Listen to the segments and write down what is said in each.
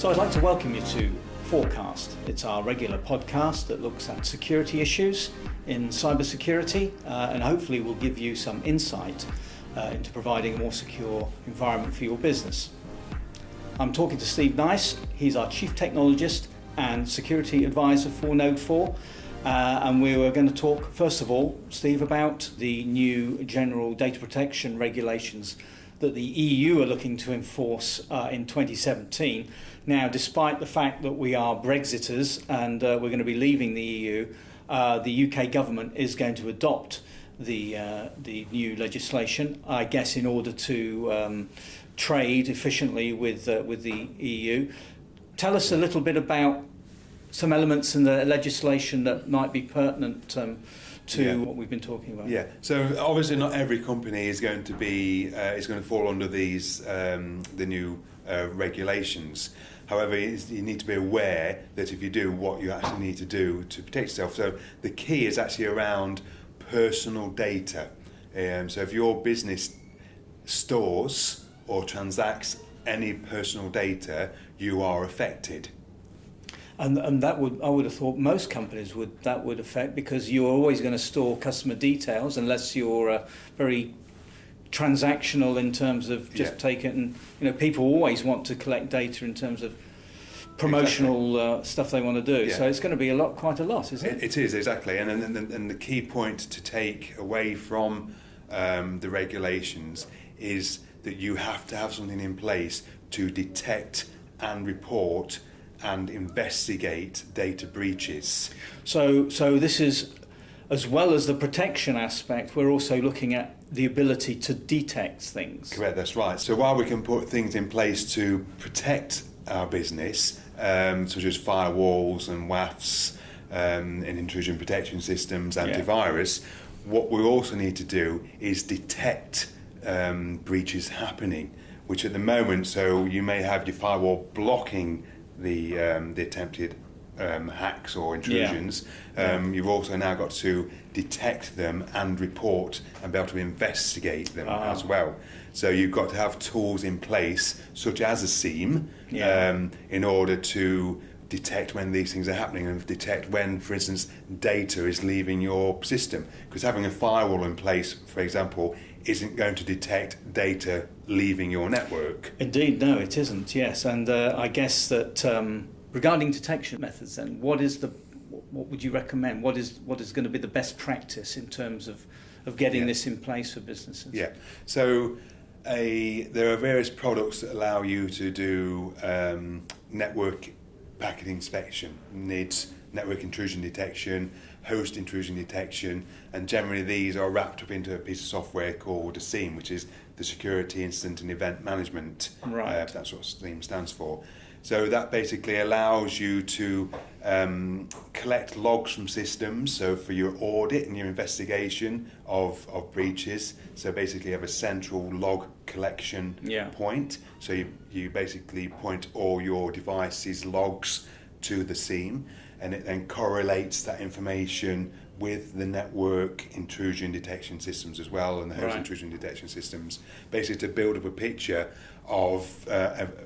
So I'd like to welcome you to Forecast. It's our regular podcast that looks at security issues in cybersecurity and hopefully will give you some insight into providing a more secure environment for your business. I'm talking to Steve Nice. He's our Chief Technologist and Security Advisor for Node 4. And we were going to talk, first of all, Steve, about the new general data protection regulations that the EU are looking to enforce in 2017. Now, despite the fact that we are Brexiters and we're going to be leaving the EU, the UK government is going to adopt the new legislation, I guess, in order to trade efficiently with the EU. Tell us a little bit about some elements in the legislation that might be pertinent to what we've been talking about. Yeah. So obviously, not every company is going to be is going to fall under these the new regulations. However, you need to be aware that if you do, what you actually need to do to protect yourself. So the key is actually around personal data. So if your business stores or transacts any personal data, you are affected. And that I would have thought most companies would affect, because you're always going to store customer details unless you're very transactional in terms of just take it, and people always want to collect data in terms of promotional stuff they want to do. So it's going to be quite a lot, isn't it? It is, exactly. And the key point to take away from the regulations is that you have to have something in place to detect and report and investigate data breaches. So this is, as well as the protection aspect, we're also looking at the ability to detect things. Correct, that's right. So while we can put things in place to protect our business, such as firewalls and WAFs and intrusion protection systems, antivirus, what we also need to do is detect breaches happening, which at the moment, so you may have your firewall blocking the attempted hacks or intrusions. You've also now got to detect them and report and be able to investigate them as well. So you've got to have tools in place, such as a SIEM, in order to detect when these things are happening and detect when, for instance, data is leaving your system. Because having a firewall in place, for example, isn't going to detect data leaving your network. Indeed, no, it isn't. Yes, and I guess that regarding detection methods, then, what would you recommend? What is going to be the best practice in terms of getting this in place for businesses? Yeah. So there are various products that allow you to do network packet inspection, NIDS, network intrusion detection, host intrusion detection, and generally these are wrapped up into a piece of software called a SIEM, which is the Security Incident and Event Management. Right. That's what SIEM stands for. So that basically allows you to collect logs from systems, so for your audit and your investigation of breaches. So basically you have a central log collection point. So you basically point all your devices' logs to the SIEM, and it then correlates that information with the network intrusion detection systems as well, and the host intrusion detection systems, basically to build up a picture of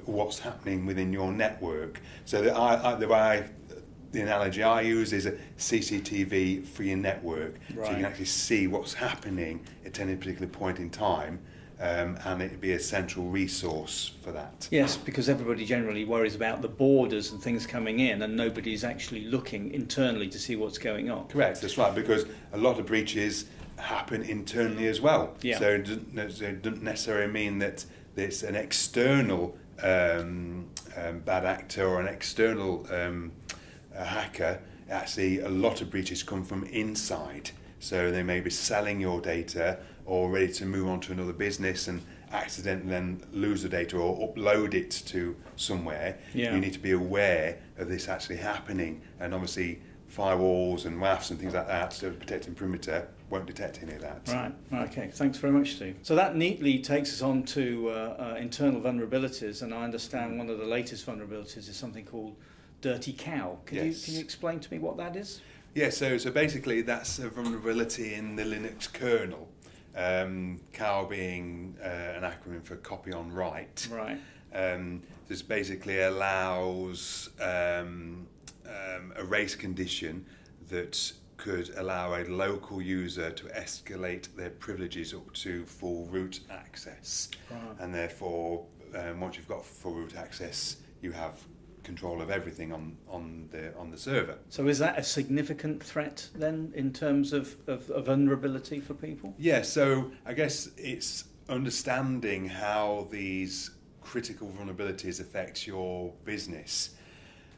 what's happening within your network. So the analogy I use is a CCTV for your network, so you can actually see what's happening at any particular point in time. And it'd be a central resource for that. Yes, because everybody generally worries about the borders and things coming in, and nobody's actually looking internally to see what's going on. Correct, that's right, because a lot of breaches happen internally as well. Yeah. So it doesn't necessarily mean that it's an external bad actor or an external hacker. Actually, a lot of breaches come from inside. So they may be selling your data or ready to move on to another business and accidentally then lose the data or upload it to somewhere. You need to be aware of this actually happening. And obviously firewalls and WAFs and things like that, so protecting perimeter, won't detect any of that. Right, okay, thanks very much, Steve. So that neatly takes us on to internal vulnerabilities, and I understand one of the latest vulnerabilities is something called Dirty Cow. Can you explain to me what that is? Yeah, so basically that's a vulnerability in the Linux kernel. COW being an acronym for copy on write. Right. This basically allows a race condition that could allow a local user to escalate their privileges up to full root access. Right. And therefore, once you've got full root access, you have control of everything on the server. So is that a significant threat then in terms of vulnerability for people? Yeah, so I guess it's understanding how these critical vulnerabilities affect your business,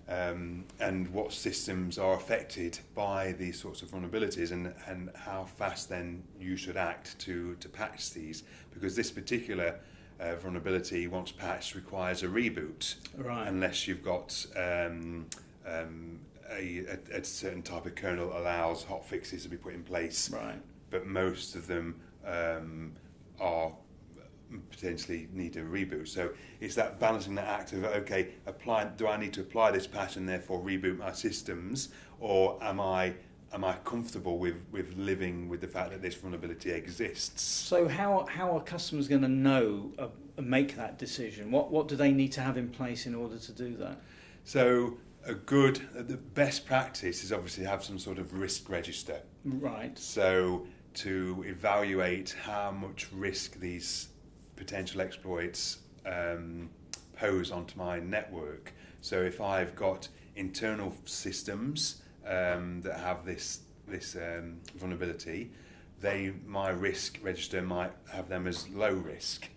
and what systems are affected by these sorts of vulnerabilities, and how fast then you should act to patch these, because this particular vulnerability, once patched, requires a reboot, Right. unless you've got a certain type of kernel that allows hot fixes to be put in place. Right. But most of them are potentially need a reboot. So it's that balancing that act of, okay, do I need to apply this patch and therefore reboot my systems, or am I comfortable with living with the fact that this vulnerability exists? So how are customers going to know, make that decision? What do they need to have in place in order to do that? So the best practice is obviously have some sort of risk register. Right. So to evaluate how much risk these potential exploits pose onto my network. So if I've got internal systems that have this vulnerability, my risk register might have them as low risk.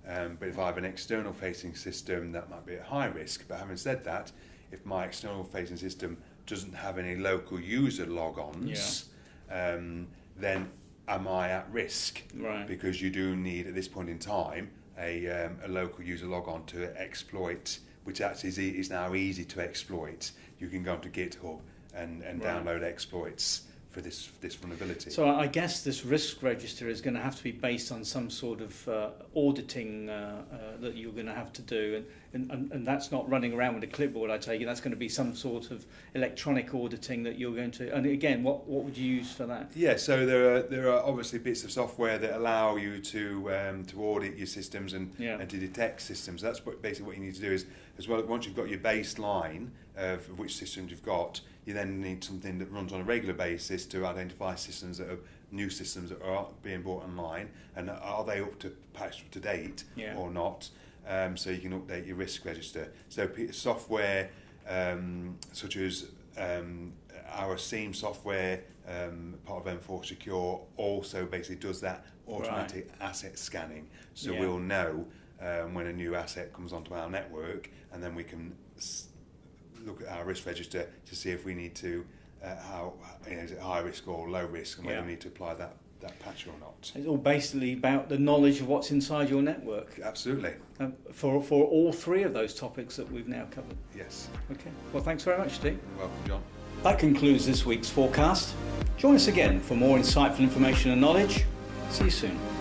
But if I have an external facing system, that might be at high risk. But having said that, if my external facing system doesn't have any local user logons, then am I at risk? Right. Because you do need, at this point in time, a local user logon to exploit, which actually is now easy to exploit. You can go onto GitHub and Right. download exploits for this vulnerability. So I guess this risk register is going to have to be based on some sort of auditing that you're going to have to do, and that's not running around with a clipboard, I take it. That's going to be some sort of electronic auditing that you're going to. And again, what would you use for that? Yeah, so there are obviously bits of software that allow you to audit your systems and to detect systems. That's basically what you need to do is, as well, once you've got your baseline of which systems you've got, you then need something that runs on a regular basis to identify systems that are new systems that are being brought online, and are they up to date or not, so you can update your risk register. So software such as our SEAM software, part of M4 Secure, also basically does that automatic asset scanning. So we'll know when a new asset comes onto our network, and then we can look at our risk register to see if we need to, is it high risk or low risk, and whether we need to apply that patch or not. It's all basically about the knowledge of what's inside your network. Absolutely. For all three of those topics that we've now covered. Yes. Okay. Well, thanks very much, Steve. You're welcome, John. That concludes this week's forecast. Join us again for more insightful information and knowledge. See you soon.